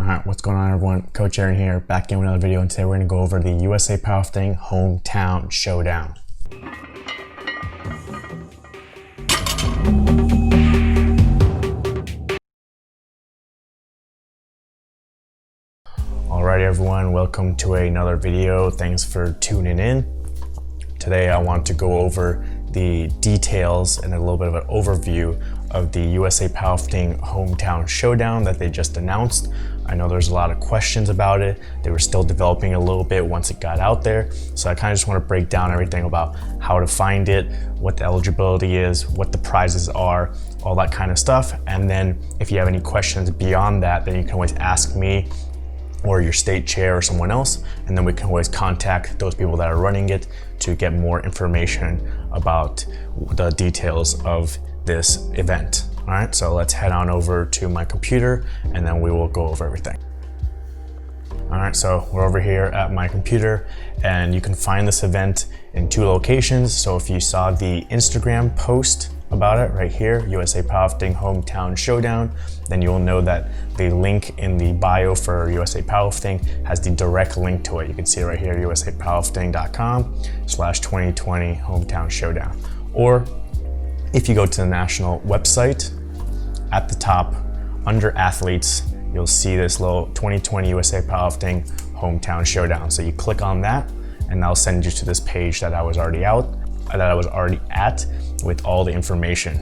Alright, what's going on everyone? Coach Aaron here, back in with another video, and today we're going to go over the USA Powerlifting Hometown Showdown. Alright everyone, welcome to another video. Thanks for tuning in. Today I want to go over the details and a little bit of an overview of the USA Powerlifting Hometown Showdown that they just announced. I know there's a lot of questions about it. They were still developing a little bit once it got out there. So I kind of just want to break down everything about how to find it, what the eligibility is, what the prizes are, all that kind of stuff. And then if you have any questions beyond that, then you can always ask me or your state chair or someone else, and then we can always contact those people that are running it to get more information about the details of this event. All right, so let's head on over to my computer and then we will go over everything. All right, so we're over here at my computer and you can find this event in two locations. So if you saw the Instagram post about it right here, USA Powerlifting Hometown Showdown, then you'll know that the link in the bio for USA Powerlifting has the direct link to it. You can see it right here, usapowerlifting.com/2020 Hometown Showdown. Or if you go to the national website, at the top, under athletes, you'll see this little 2020 USA Powerlifting Hometown Showdown. So you click on that and that'll send you to this page that I was already at with all the information.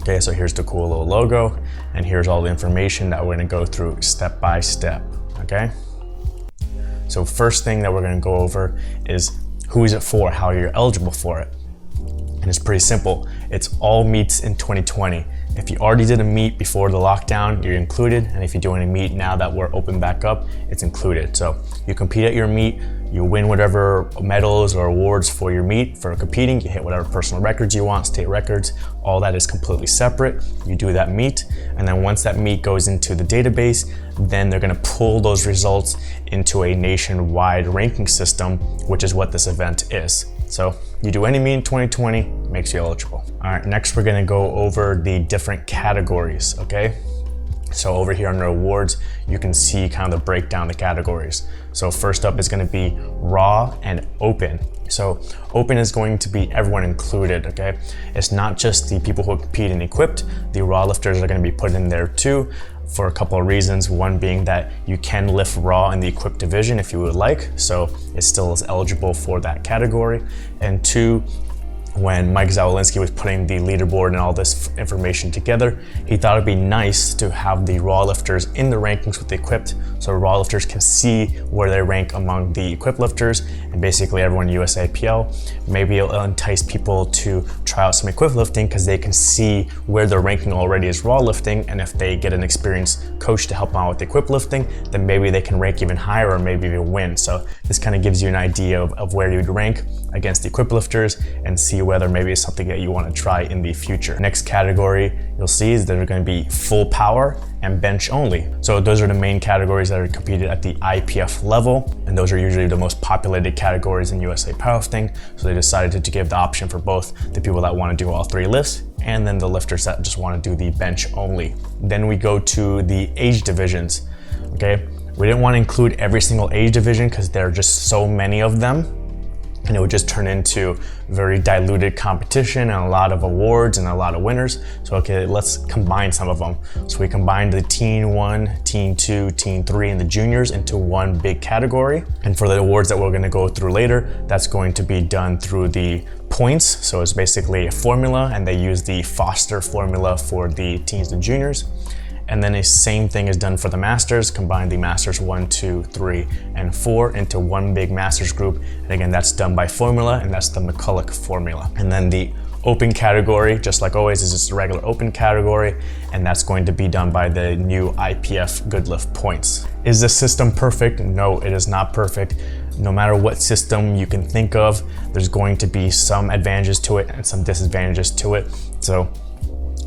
Okay, so here's the cool little logo and here's all the information that we're gonna go through step by step, okay? So first thing that we're gonna go over is who is it for, how you're eligible for it. And it's pretty simple. It's all meets in 2020. If you already did a meet before the lockdown, you're included. And if you're doing a meet now that we're open back up, it's included. So you compete at your meet, you win whatever medals or awards for your meet for competing, you hit whatever personal records you want, state records, all that is completely separate. You do that meet, and then once that meet goes into the database, then they're gonna pull those results into a nationwide ranking system, which is what this event is. So you do any meet in 2020, makes you eligible. All right, next we're gonna go over the different categories, okay? So over here under awards, you can see kind of the breakdown of the categories. So first up is gonna be raw and open. So open is going to be everyone included, okay? It's not just the people who compete in equipped, the raw lifters are gonna be put in there too, for a couple of reasons. One being that you can lift raw in the equipped division if you would like, so it still is eligible for that category. And two, when Mike Zawolinsky was putting the leaderboard and all this information together, he thought it'd be nice to have the raw lifters in the rankings with the equipped, so raw lifters can see where they rank among the equipped lifters, and basically everyone in USAPL. Maybe it'll entice people to try out some equipped lifting because they can see where they're ranking already as raw lifting, and if they get an experienced coach to help them out with the equipped lifting, then maybe they can rank even higher or maybe even win. So this kind of gives you an idea of where you'd rank against the equipped lifters and see whether maybe it's something that you want to try in the future. Next category you'll see is that they're going to be full power and bench only. So those are the main categories that are competed at the IPF level, and those are usually the most populated categories in USA Powerlifting. So they decided to give the option for both the people that want to do all three lifts and then the lifters that just want to do the bench only. Then we go to the age divisions, okay? We didn't want to include every single age division because there are just so many of them, and it would just turn into very diluted competition and a lot of awards and a lot of winners. So okay, let's combine some of them. So we combined the Teen 1, Teen 2, Teen 3, and the juniors into one big category. And for the awards that we're gonna go through later, that's going to be done through the points. So it's basically a formula, and they use the Foster formula for the teens and juniors. And then the same thing is done for the masters, combine the masters 1, 2, 3, and 4 into one big masters group. And again, that's done by formula, and that's the McCulloch formula. And then the open category, just like always, is just a regular open category, and that's going to be done by the new IPF Goodlift points. Is the system perfect? No, it is not perfect. No matter what system you can think of, there's going to be some advantages to it and some disadvantages to it. So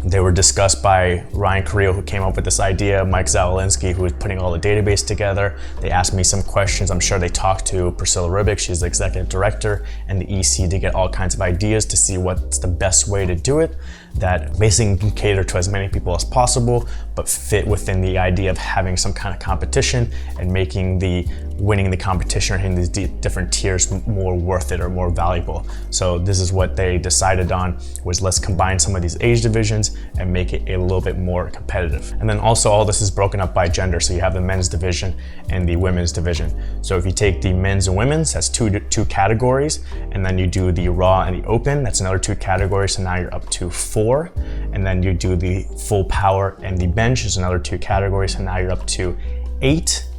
they were discussed by Ryan Carrillo, who came up with this idea, Mike Zawolinsky, who was putting all the database together. They asked me some questions. I'm sure they talked to Priscilla Ribbick, she's the executive director, and the EC to get all kinds of ideas to see what's the best way to do it. that basically can cater to as many people as possible, but fit within the idea of having some kind of competition and making the winning the competition or hitting these different tiers more worth it or more valuable. So this is what they decided on, was let's combine some of these age divisions and make it a little bit more competitive. And then also all this is broken up by gender. So you have the men's division and the women's division. So if you take the men's and women's, that's two categories. And then you do the raw and the open, that's another 2 categories. So now you're up to 4. And then you do the full power and the bench is another 2 categories. So now you're up to 8.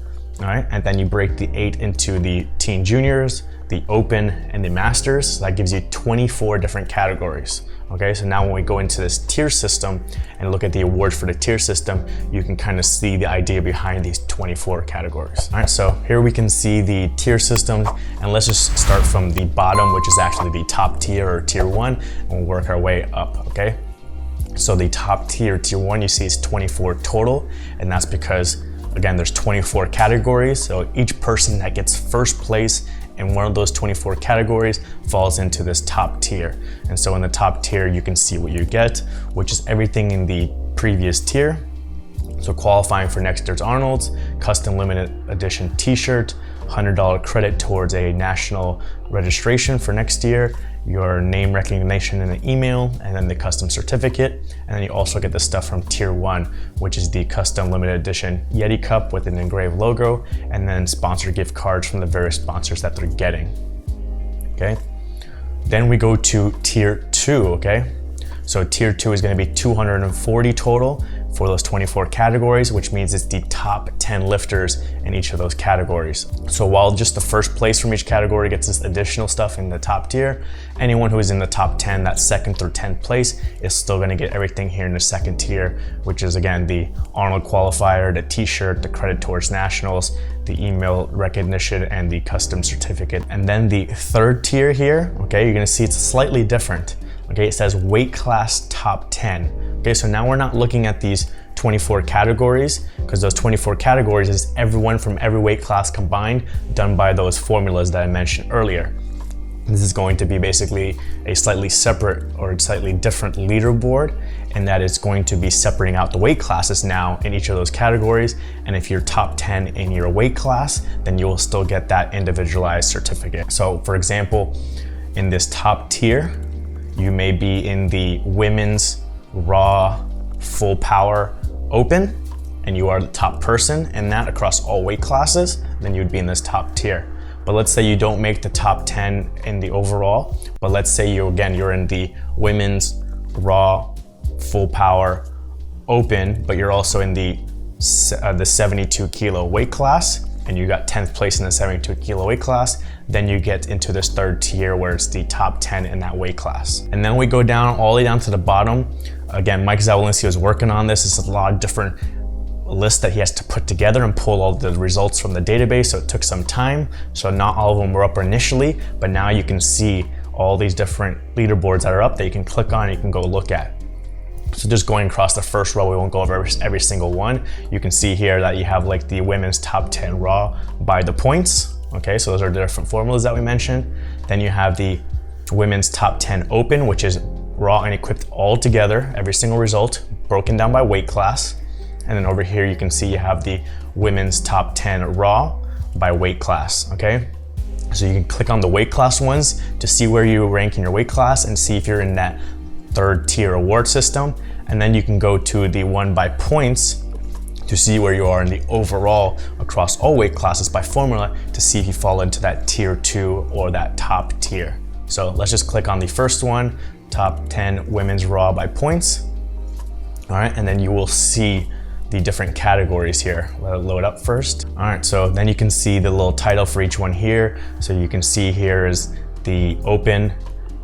All right, and then you break the 8 into the teen juniors, the open, and the masters. So that gives you 24 different categories. Okay, so now when we go into this tier system and look at the awards for the tier system, you can kind of see the idea behind these 24 categories. All right, so here we can see the tier system, and let's just start from the bottom, which is actually the top tier or tier 1, and we'll work our way up, okay? So the top tier, tier 1, you see is 24 total, and that's because again, there's 24 categories, so each person that gets first place in one of those 24 categories falls into this top tier. And so in the top tier, you can see what you get, which is everything in the previous tier. So qualifying for next year's Arnold's, custom limited edition t-shirt, $100 credit towards a national registration for next year, your name recognition in an email, and then the custom certificate. And then you also get the stuff from tier 1, which is the custom limited edition Yeti cup with an engraved logo, and then sponsor gift cards from the various sponsors that they're getting, okay? Then we go to tier 2, okay? So tier 2 is gonna be 240 total for those 24 categories, which means it's the top 10 lifters in each of those categories. So while just the first place from each category gets this additional stuff in the top tier, anyone who is in the top 10, that 2nd through 10th place, is still gonna get everything here in the 2nd tier, which is again, the Arnold qualifier, the t-shirt, the credit towards nationals, the email recognition, and the custom certificate. And then the 3rd tier here, okay, you're gonna see it's slightly different. Okay, it says weight class top 10. Okay, so now we're not looking at these 24 categories, because those 24 categories is everyone from every weight class combined, done by those formulas that I mentioned earlier. This is going to be basically a slightly separate or slightly different leaderboard, and that is going to be separating out the weight classes now in each of those categories. And if you're top 10 in your weight class, then you will still get that individualized certificate. So for example, in this top tier, you may be in the women's raw full power open, and you are the top person in that across all weight classes, then you'd be in this top tier. But let's say you don't make the top 10 in the overall, but let's say you're in the women's raw full power open, but you're also in the 72 kilo weight class, and you got 10th place in the 72 kilo weight class, then you get into this 3rd tier where it's the top 10 in that weight class. And then we go down all the way down to the bottom. Again, Mike Zawalinski was working on this. It's a lot of different lists that he has to put together and pull all the results from the database, so it took some time. So not all of them were up initially, but now you can see all these different leaderboards that are up that you can click on and you can go look at. So just going across the first row, we won't go over every single one. You can see here that you have like the women's top 10 raw by the points. Okay, so those are the different formulas that we mentioned. Then you have the women's top 10 open, which is raw and equipped all together, every single result broken down by weight class. And then over here, you can see you have the women's top 10 raw by weight class, okay? So you can click on the weight class ones to see where you rank in your weight class and see if you're in that 3rd tier award system. And then you can go to the one by points to see where you are in the overall across all weight classes by formula to see if you fall into that tier 2 or that top tier. So let's just click on the first one, top 10 women's raw by points. All right, and then you will see the different categories here. Let it load up first. All right, so then you can see the little title for each one here. So you can see here is the open,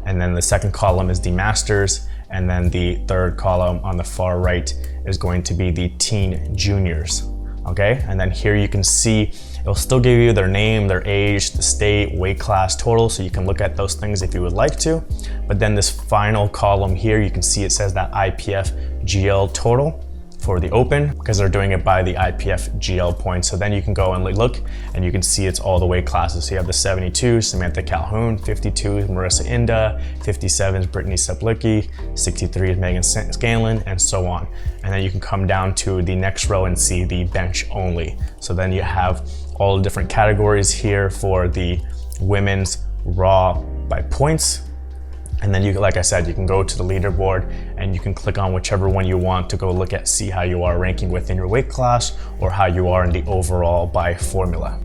and then the second column is the masters, and then the third column on the far right is going to be the teen juniors, okay? And then here you can see, it'll still give you their name, their age, the state, weight class, total, so you can look at those things if you would like to. But then this final column here, you can see it says that IPF GL total for the open because they're doing it by the IPF GL points. So then you can go and look and you can see it's all the weight classes. So you have the 72, Samantha Calhoun, 52 is Marissa Inda, 57 is Brittany Seplicki, 63 is Megan Scanlon, and so on. And then you can come down to the next row and see the bench only. So then you have all the different categories here for the women's raw by points. And then you, like I said, you can go to the leaderboard and you can click on whichever one you want to go look at, see how you are ranking within your weight class or how you are in the overall by formula.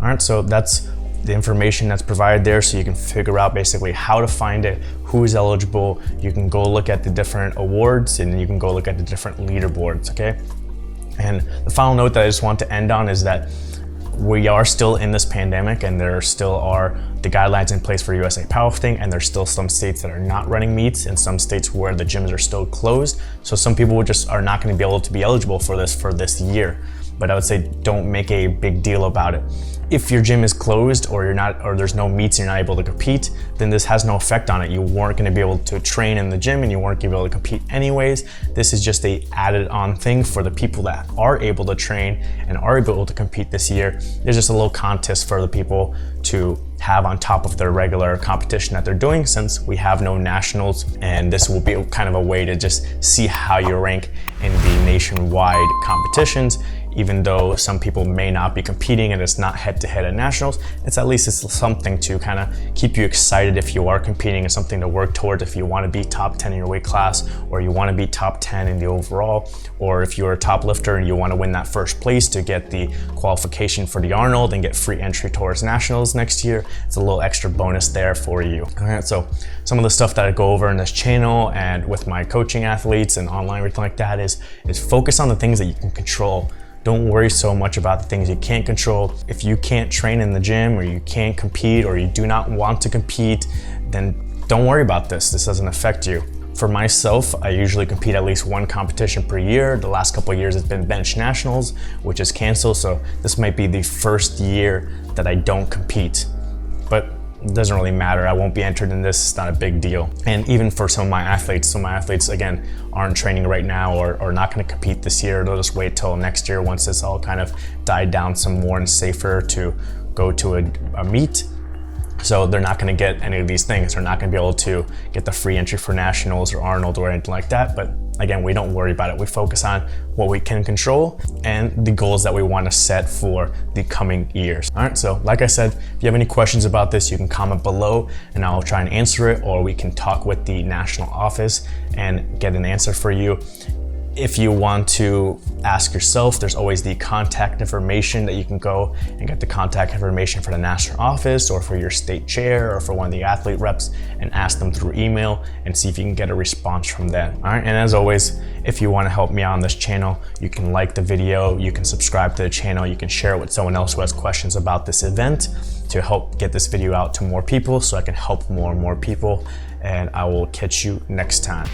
All right, so that's the information that's provided there, so you can figure out basically how to find it, who is eligible. You can go look at the different awards and you can go look at the different leaderboards, okay? And the final note that I just want to end on is that we are still in this pandemic and there still are the guidelines in place for USA Powerlifting, and there's still some states that are not running meets and some states where the gyms are still closed. So some people just are not going to be able to be eligible for this year. But I would say don't make a big deal about it. If your gym is closed or there's no meets and you're not able to compete, then this has no effect on it. You weren't going to be able to train in the gym and you weren't going to be able to compete anyways. This is just a added on thing for the people that are able to train and are able to compete this year. There's just a little contest for the people to have on top of their regular competition that they're doing, since we have no nationals, and this will be kind of a way to just see how you rank in the nationwide competitions. Even though some people may not be competing and it's not head-to-head at nationals, it's something to kind of keep you excited if you are competing, and something to work towards if you want to be top 10 in your weight class, or you want to be top 10 in the overall, or if you're a top lifter and you want to win that first place to get the qualification for the Arnold and get free entry towards nationals next year. It's a little extra bonus there for you. All right, so some of the stuff that I go over in this channel and with my coaching athletes and online, everything like that is focus on the things that you can control. Don't worry so much about the things you can't control. If you can't train in the gym, or you can't compete, or you do not want to compete, then don't worry about this. This doesn't affect you. For myself, I usually compete at least one competition per year. The last couple of years it's been bench nationals, which is canceled. So this might be the first year that I don't compete, but it doesn't really matter. I won't be entered in this. It's not a big deal. And even for some of my athletes again aren't training right now or not going to compete this year. They'll just wait till next year once it's all kind of died down some more and safer to go to a meet. So they're not going to get any of these things. They're not going to be able to get the free entry for nationals or Arnold or anything like that. But again, we don't worry about it. We focus on what we can control and the goals that we want to set for the coming years. All right, so like I said, if you have any questions about this, you can comment below and I'll try and answer it, or we can talk with the national office and get an answer for you. If you want to ask yourself, there's always the contact information that you can go and get the contact information for the national office or for your state chair or for one of the athlete reps, and ask them through email and see if you can get a response from them. All right, and as always, if you want to help me on this channel, you can like the video, you can subscribe to the channel, you can share it with someone else who has questions about this event to help get this video out to more people so I can help more and more people, and I will catch you next time.